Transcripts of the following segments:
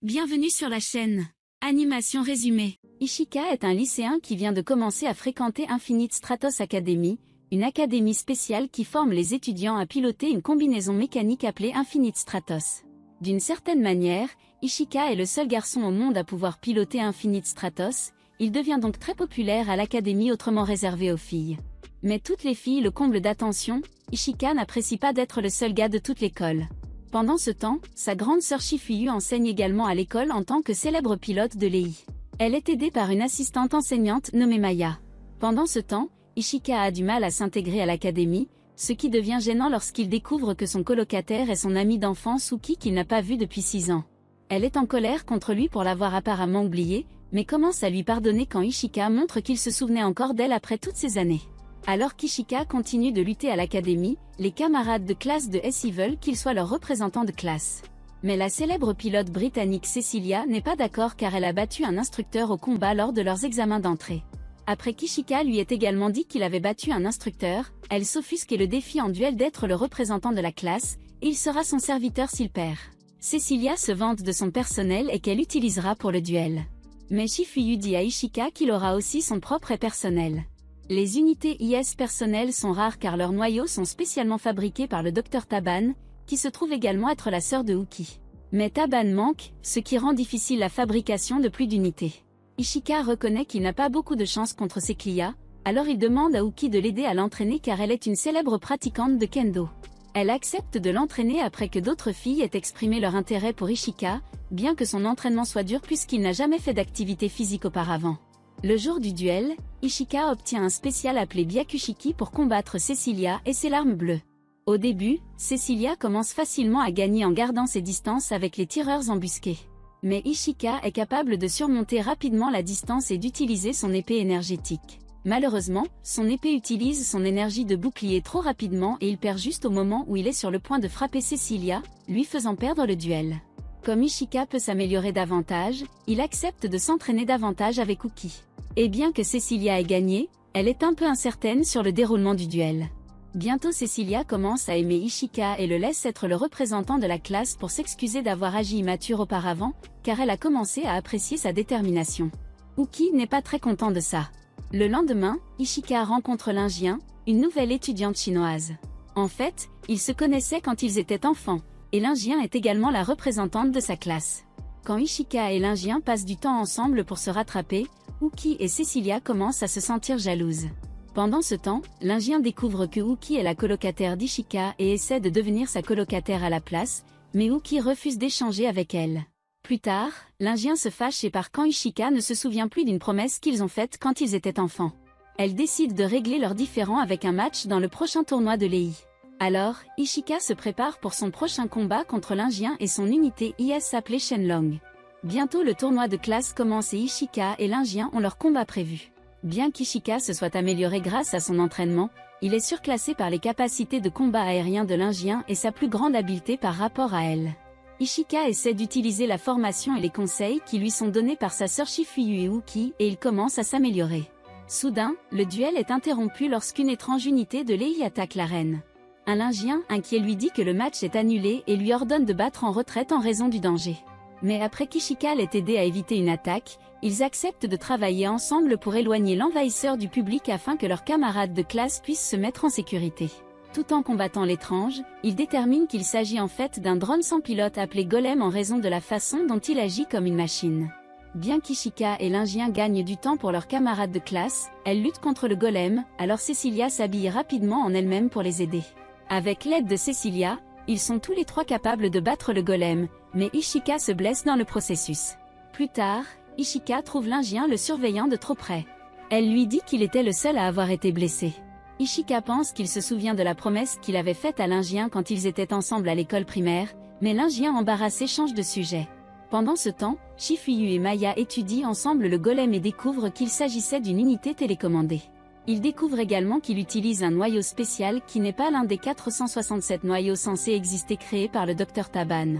Bienvenue sur la chaîne. Animation résumée. Ishika est un lycéen qui vient de commencer à fréquenter Infinite Stratos Academy, une académie spéciale qui forme les étudiants à piloter une combinaison mécanique appelée Infinite Stratos. D'une certaine manière, Ishika est le seul garçon au monde à pouvoir piloter Infinite Stratos, il devient donc très populaire à l'académie autrement réservée aux filles. Mais toutes les filles le comblent d'attention, Ishika n'apprécie pas d'être le seul gars de toute l'école. Pendant ce temps, sa grande sœur Shifuyu enseigne également à l'école en tant que célèbre pilote de l'EI. Elle est aidée par une assistante enseignante nommée Maya. Pendant ce temps, Ishika a du mal à s'intégrer à l'académie, ce qui devient gênant lorsqu'il découvre que son colocataire est son ami d'enfance Uki qu'il n'a pas vu depuis 6 ans. Elle est en colère contre lui pour l'avoir apparemment oublié, mais commence à lui pardonner quand Ishika montre qu'il se souvenait encore d'elle après toutes ces années. Alors qu'Ishika continue de lutter à l'académie, les camarades de classe de SI veulent qu'il soit leur représentant de classe. Mais la célèbre pilote britannique Cecilia n'est pas d'accord car elle a battu un instructeur au combat lors de leurs examens d'entrée. Après qu'Ishika lui ait également dit qu'il avait battu un instructeur, elle s'offusque et le défie en duel d'être le représentant de la classe, et il sera son serviteur s'il perd. Cecilia se vante de son personnel et qu'elle utilisera pour le duel. Mais Shifuyu dit à Ishika qu'il aura aussi son propre personnel. Les unités IS personnelles sont rares car leurs noyaux sont spécialement fabriqués par le Dr Taban, qui se trouve également être la sœur de Uki. Mais Taban manque, ce qui rend difficile la fabrication de plus d'unités. Ishika reconnaît qu'il n'a pas beaucoup de chance contre Cecilia, alors il demande à Uki de l'aider à l'entraîner car elle est une célèbre pratiquante de kendo. Elle accepte de l'entraîner après que d'autres filles aient exprimé leur intérêt pour Ishika, bien que son entraînement soit dur puisqu'il n'a jamais fait d'activité physique auparavant. Le jour du duel, Ishika obtient un spécial appelé Byakushiki pour combattre Cecilia et ses larmes bleues. Au début, Cecilia commence facilement à gagner en gardant ses distances avec les tireurs embusqués. Mais Ishika est capable de surmonter rapidement la distance et d'utiliser son épée énergétique. Malheureusement, son épée utilise son énergie de bouclier trop rapidement et il perd juste au moment où il est sur le point de frapper Cecilia, lui faisant perdre le duel. Comme Ishika peut s'améliorer davantage, il accepte de s'entraîner davantage avec Uki. Et bien que Cecilia ait gagné, elle est un peu incertaine sur le déroulement du duel. Bientôt Cecilia commence à aimer Ishika et le laisse être le représentant de la classe pour s'excuser d'avoir agi immature auparavant, car elle a commencé à apprécier sa détermination. Uki n'est pas très content de ça. Le lendemain, Ishika rencontre Lingien, une nouvelle étudiante chinoise. En fait, ils se connaissaient quand ils étaient enfants, et Lingien est également la représentante de sa classe. Quand Ishika et Lingien passent du temps ensemble pour se rattraper, Uki et Cecilia commencent à se sentir jalouses. Pendant ce temps, Lingien découvre que Uki est la colocataire d'Ishika et essaie de devenir sa colocataire à la place, mais Uki refuse d'échanger avec elle. Plus tard, Lingien se fâche et part quand Ishika ne se souvient plus d'une promesse qu'ils ont faite quand ils étaient enfants. Elle décide de régler leurs différends avec un match dans le prochain tournoi de l'EI. Alors, Ishika se prépare pour son prochain combat contre Lingien et son unité IS appelée Shenlong. Bientôt le tournoi de classe commence et Ishika et Lingien ont leur combat prévu. Bien qu'Ishika se soit amélioré grâce à son entraînement, il est surclassé par les capacités de combat aérien de Lingien et sa plus grande habileté par rapport à elle. Ishika essaie d'utiliser la formation et les conseils qui lui sont donnés par sa sœur Shifuyu et Uki et il commence à s'améliorer. Soudain, le duel est interrompu lorsqu'une étrange unité de l'EI attaque l'arène. Un Lingien inquiet lui dit que le match est annulé et lui ordonne de battre en retraite en raison du danger. Mais après qu'Ishika l'ait aidé à éviter une attaque, ils acceptent de travailler ensemble pour éloigner l'envahisseur du public afin que leurs camarades de classe puissent se mettre en sécurité. Tout en combattant l'étrange, ils déterminent qu'il s'agit en fait d'un drone sans pilote appelé Golem en raison de la façon dont il agit comme une machine. Bien qu'Ishika et Lingien gagnent du temps pour leurs camarades de classe, elles luttent contre le Golem, alors Cecilia s'habille rapidement en elle-même pour les aider. Avec l'aide de Cecilia, ils sont tous les trois capables de battre le Golem, mais Ishika se blesse dans le processus. Plus tard, Ishika trouve Lingien le surveillant de trop près. Elle lui dit qu'il était le seul à avoir été blessé. Ishika pense qu'il se souvient de la promesse qu'il avait faite à Lingien quand ils étaient ensemble à l'école primaire, mais Lingien embarrassé change de sujet. Pendant ce temps, Shifuyu et Maya étudient ensemble le Golem et découvrent qu'il s'agissait d'une unité télécommandée. Ils découvrent également qu'il utilise un noyau spécial qui n'est pas l'un des 467 noyaux censés exister créés par le Dr Taban.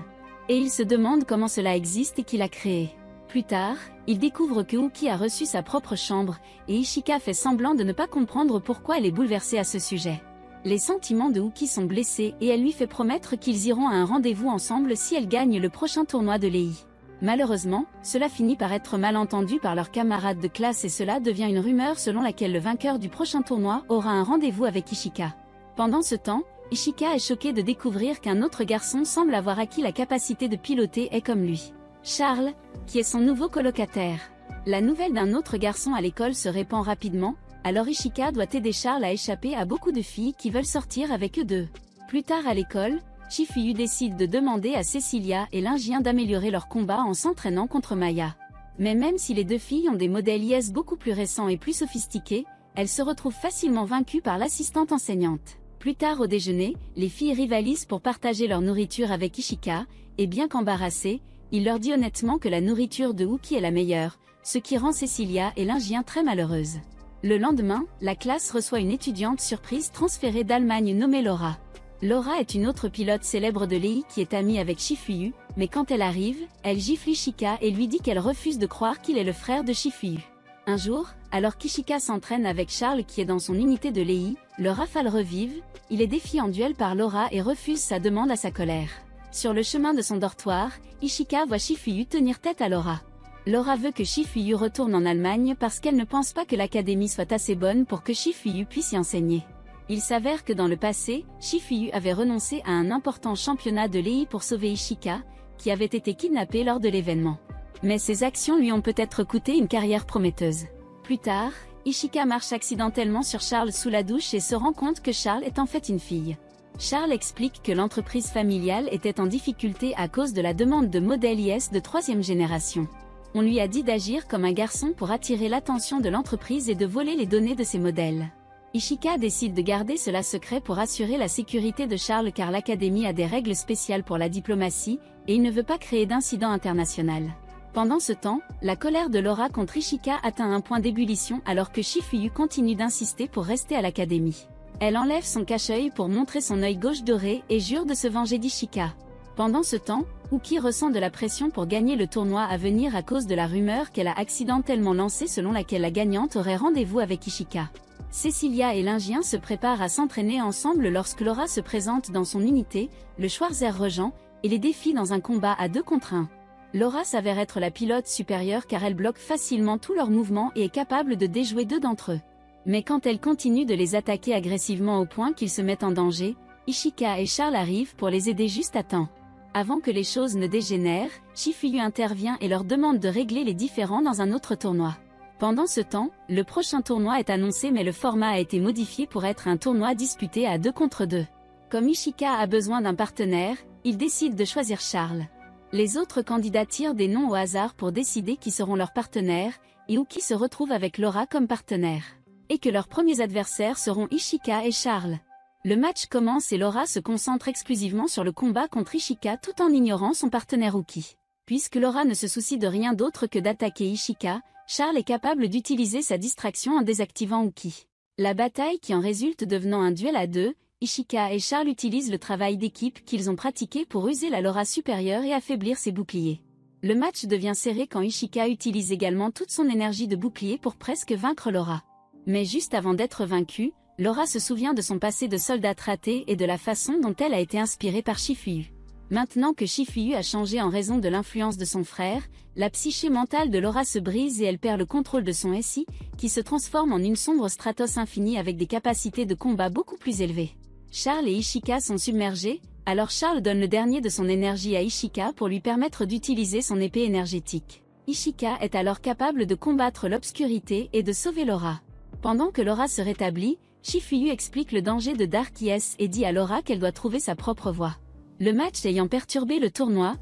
Et ils se demandent comment cela existe et qui l'a créé. Plus tard, ils découvrent que Uki a reçu sa propre chambre, et Ishika fait semblant de ne pas comprendre pourquoi elle est bouleversée à ce sujet. Les sentiments de Uki sont blessés et elle lui fait promettre qu'ils iront à un rendez-vous ensemble si elle gagne le prochain tournoi de l'EI. Malheureusement, cela finit par être mal entendu par leurs camarades de classe et cela devient une rumeur selon laquelle le vainqueur du prochain tournoi aura un rendez-vous avec Ishika. Pendant ce temps, Ishika est choqué de découvrir qu'un autre garçon semble avoir acquis la capacité de piloter et comme lui. Charles, qui est son nouveau colocataire. La nouvelle d'un autre garçon à l'école se répand rapidement, alors Ishika doit aider Charles à échapper à beaucoup de filles qui veulent sortir avec eux deux. Plus tard à l'école, Shifuyu décide de demander à Cecilia et Lingien d'améliorer leur combat en s'entraînant contre Maya. Mais même si les deux filles ont des modèles IS beaucoup plus récents et plus sophistiqués, elles se retrouvent facilement vaincues par l'assistante enseignante. Plus tard au déjeuner, les filles rivalisent pour partager leur nourriture avec Ishika, et bien qu'embarrassé, il leur dit honnêtement que la nourriture de Uki est la meilleure, ce qui rend Cecilia et Lingien très malheureuses. Le lendemain, la classe reçoit une étudiante surprise transférée d'Allemagne nommée Laura. Laura est une autre pilote célèbre de Lei qui est amie avec Shifuyu, mais quand elle arrive, elle gifle Ishika et lui dit qu'elle refuse de croire qu'il est le frère de Shifuyu. Un jour, alors qu'Ishika s'entraîne avec Charles qui est dans son unité de Lei, le rafale revive, il est défié en duel par Laura et refuse sa demande à sa colère. Sur le chemin de son dortoir, Ishika voit Shifuyu tenir tête à Laura. Laura veut que Shifuyu retourne en Allemagne parce qu'elle ne pense pas que l'académie soit assez bonne pour que Shifuyu puisse y enseigner. Il s'avère que dans le passé, Shifuyu avait renoncé à un important championnat de Lei pour sauver Ishika, qui avait été kidnappé lors de l'événement. Mais ses actions lui ont peut-être coûté une carrière prometteuse. Plus tard, Ishika marche accidentellement sur Charles sous la douche et se rend compte que Charles est en fait une fille. Charles explique que l'entreprise familiale était en difficulté à cause de la demande de modèles IS de 3e génération. On lui a dit d'agir comme un garçon pour attirer l'attention de l'entreprise et de voler les données de ses modèles. Ishika décide de garder cela secret pour assurer la sécurité de Charles car l'académie a des règles spéciales pour la diplomatie, et il ne veut pas créer d'incident international. Pendant ce temps, la colère de Laura contre Ishika atteint un point d'ébullition alors que Shifuyu continue d'insister pour rester à l'académie. Elle enlève son cache-œil pour montrer son œil gauche doré et jure de se venger d'Ishika. Pendant ce temps, Uki ressent de la pression pour gagner le tournoi à venir à cause de la rumeur qu'elle a accidentellement lancée selon laquelle la gagnante aurait rendez-vous avec Ishika. Cecilia et Lingien se préparent à s'entraîner ensemble lorsque Laura se présente dans son unité, le Schwarzer Regent, et les défie dans un combat à 2 contre 1. Laura s'avère être la pilote supérieure car elle bloque facilement tous leurs mouvements et est capable de déjouer 2 d'entre eux. Mais quand elle continue de les attaquer agressivement au point qu'ils se mettent en danger, Ishika et Charles arrivent pour les aider juste à temps. Avant que les choses ne dégénèrent, Shifuyu intervient et leur demande de régler les différends dans un autre tournoi. Pendant ce temps, le prochain tournoi est annoncé mais le format a été modifié pour être un tournoi disputé à 2 contre 2. Comme Ishika a besoin d'un partenaire, il décide de choisir Charles. Les autres candidats tirent des noms au hasard pour décider qui seront leurs partenaires, et Uki se retrouve avec Laura comme partenaire. Et que leurs premiers adversaires seront Ishika et Charles. Le match commence et Laura se concentre exclusivement sur le combat contre Ishika tout en ignorant son partenaire Uki. Puisque Laura ne se soucie de rien d'autre que d'attaquer Ishika, Charles est capable d'utiliser sa distraction en désactivant Uki. La bataille qui en résulte devenant un duel à 2, Ishika et Charles utilisent le travail d'équipe qu'ils ont pratiqué pour user la Laura supérieure et affaiblir ses boucliers. Le match devient serré quand Ishika utilise également toute son énergie de bouclier pour presque vaincre Laura. Mais juste avant d'être vaincue, Laura se souvient de son passé de soldate ratée et de la façon dont elle a été inspirée par Shifuyu. Maintenant que Shifuyu a changé en raison de l'influence de son frère, la psyché mentale de Laura se brise et elle perd le contrôle de son SI, qui se transforme en une sombre Stratos infinie avec des capacités de combat beaucoup plus élevées. Charles et Ishika sont submergés, alors Charles donne le dernier de son énergie à Ishika pour lui permettre d'utiliser son épée énergétique. Ishika est alors capable de combattre l'obscurité et de sauver Laura. Pendant que Laura se rétablit, Shifuyu explique le danger de Dark IS et dit à Laura qu'elle doit trouver sa propre voie. Le match ayant perturbé le tournoi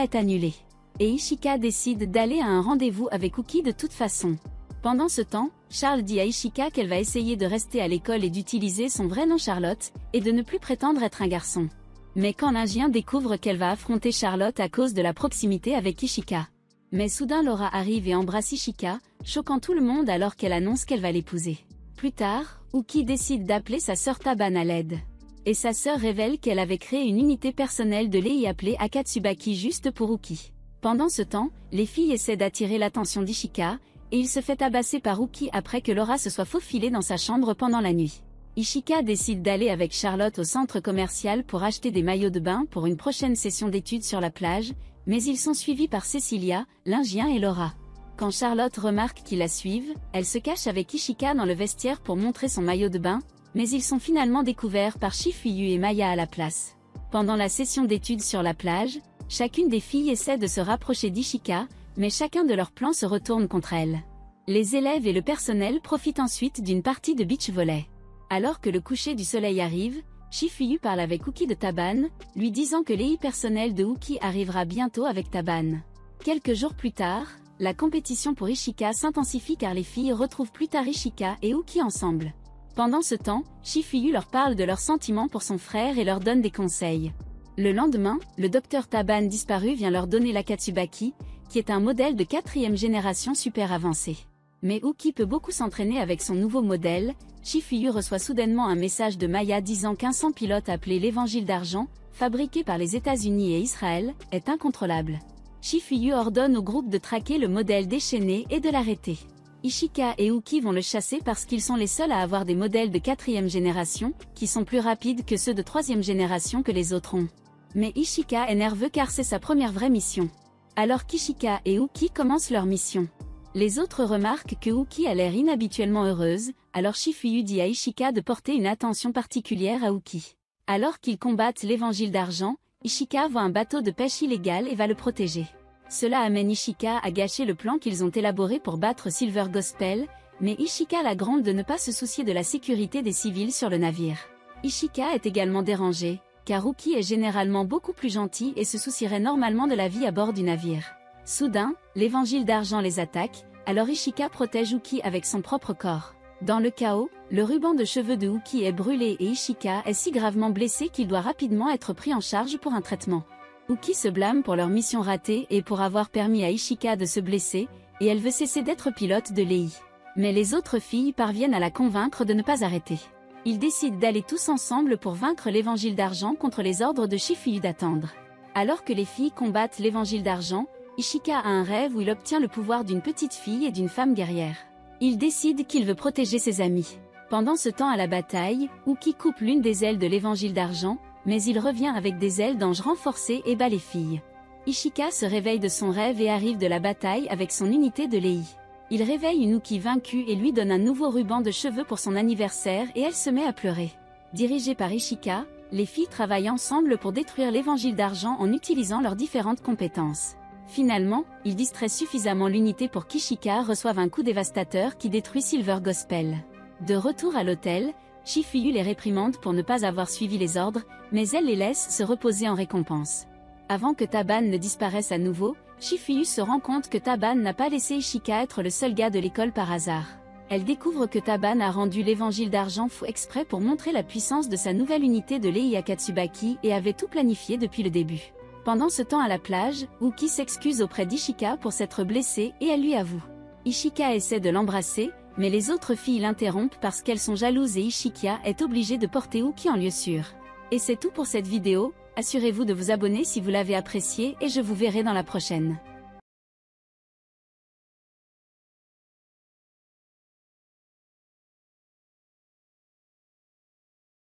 est annulé. Et Ishika décide d'aller à un rendez-vous avec Uki de toute façon. Pendant ce temps, Charles dit à Ishika qu'elle va essayer de rester à l'école et d'utiliser son vrai nom Charlotte, et de ne plus prétendre être un garçon. Mais quand Lingien découvre qu'elle va affronter Charlotte à cause de la proximité avec Ishika. Mais soudain Laura arrive et embrasse Ishika, choquant tout le monde alors qu'elle annonce qu'elle va l'épouser. Plus tard, Uki décide d'appeler sa sœur Taban à l'aide. Et sa sœur révèle qu'elle avait créé une unité personnelle de Lei appelée Akatsubaki juste pour Uki. Pendant ce temps, les filles essaient d'attirer l'attention d'Ishika, et il se fait tabasser par Uki après que Laura se soit faufilée dans sa chambre pendant la nuit. Ishika décide d'aller avec Charlotte au centre commercial pour acheter des maillots de bain pour une prochaine session d'études sur la plage, Mais ils sont suivis par Cecilia, Lingien et Laura. Quand Charlotte remarque qu'ils la suivent, elle se cache avec Ishika dans le vestiaire pour montrer son maillot de bain, mais ils sont finalement découverts par Shifuyu et Maya à la place. Pendant la session d'études sur la plage, chacune des filles essaie de se rapprocher d'Ishika, mais chacun de leurs plans se retourne contre elle. Les élèves et le personnel profitent ensuite d'une partie de beach volley. Alors que le coucher du soleil arrive, Shifuyu parle avec Uki de Taban, lui disant que l'EI personnel de Uki arrivera bientôt avec Taban. Quelques jours plus tard, la compétition pour Ishika s'intensifie car les filles retrouvent plus tard Ishika et Uki ensemble. Pendant ce temps, Shifuyu leur parle de leurs sentiments pour son frère et leur donne des conseils. Le lendemain, le docteur Taban disparu vient leur donner l'Akatsubaki, qui est un modèle de 4e génération super avancé. Mais Uki peut beaucoup s'entraîner avec son nouveau modèle. Shifuyu reçoit soudainement un message de Maya disant qu'un sans pilote appelé l'Évangile d'Argent, fabriqué par les États-Unis et Israël, est incontrôlable. Shifuyu ordonne au groupe de traquer le modèle déchaîné et de l'arrêter. Ishika et Uki vont le chasser parce qu'ils sont les seuls à avoir des modèles de 4e génération, qui sont plus rapides que ceux de 3e génération que les autres ont. Mais Ishika est nerveux car c'est sa première vraie mission. Alors qu'Ishika et Uki commencent leur mission. Les autres remarquent que Uki a l'air inhabituellement heureuse, alors Shifuyu dit à Ishika de porter une attention particulière à Uki. Alors qu'ils combattent l'Évangile d'Argent, Ishika voit un bateau de pêche illégal et va le protéger. Cela amène Ishika à gâcher le plan qu'ils ont élaboré pour battre Silver Gospel, mais Ishika la gronde de ne pas se soucier de la sécurité des civils sur le navire. Ishika est également dérangée, car Uki est généralement beaucoup plus gentil et se soucierait normalement de la vie à bord du navire. Soudain, l'Évangile d'Argent les attaque, alors Ishika protège Uki avec son propre corps. Dans le chaos, le ruban de cheveux de Uki est brûlé et Ishika est si gravement blessé qu'il doit rapidement être pris en charge pour un traitement. Uki se blâme pour leur mission ratée et pour avoir permis à Ishika de se blesser, et elle veut cesser d'être pilote de l'EI. Mais les autres filles parviennent à la convaincre de ne pas arrêter. Ils décident d'aller tous ensemble pour vaincre l'Évangile d'Argent contre les ordres de Shifuyu d'attendre. Alors que les filles combattent l'Évangile d'Argent, Ishika a un rêve où il obtient le pouvoir d'une petite fille et d'une femme guerrière. Il décide qu'il veut protéger ses amis. Pendant ce temps à la bataille, Uki coupe l'une des ailes de l'Évangile d'Argent, mais il revient avec des ailes d'ange renforcées et bat les filles. Ishika se réveille de son rêve et arrive de la bataille avec son unité de l'EI. Il réveille une Uki vaincue et lui donne un nouveau ruban de cheveux pour son anniversaire et elle se met à pleurer. Dirigée par Ishika, les filles travaillent ensemble pour détruire l'Évangile d'Argent en utilisant leurs différentes compétences. Finalement, ils distraient suffisamment l'unité pour qu'Ishika reçoive un coup dévastateur qui détruit Silver Gospel. De retour à l'hôtel, Shifuyu les réprimande pour ne pas avoir suivi les ordres, mais elle les laisse se reposer en récompense. Avant que Taban ne disparaisse à nouveau, Shifuyu se rend compte que Taban n'a pas laissé Ishika être le seul gars de l'école par hasard. Elle découvre que Taban a rendu l'Évangile d'Argent fou exprès pour montrer la puissance de sa nouvelle unité de l'EI Akatsubaki et avait tout planifié depuis le début. Pendant ce temps à la plage, Uki s'excuse auprès d'Ishika pour s'être blessée et elle lui avoue. Ishika essaie de l'embrasser, mais les autres filles l'interrompent parce qu'elles sont jalouses et Ishika est obligée de porter Uki en lieu sûr. Et c'est tout pour cette vidéo, assurez-vous de vous abonner si vous l'avez apprécié et je vous verrai dans la prochaine.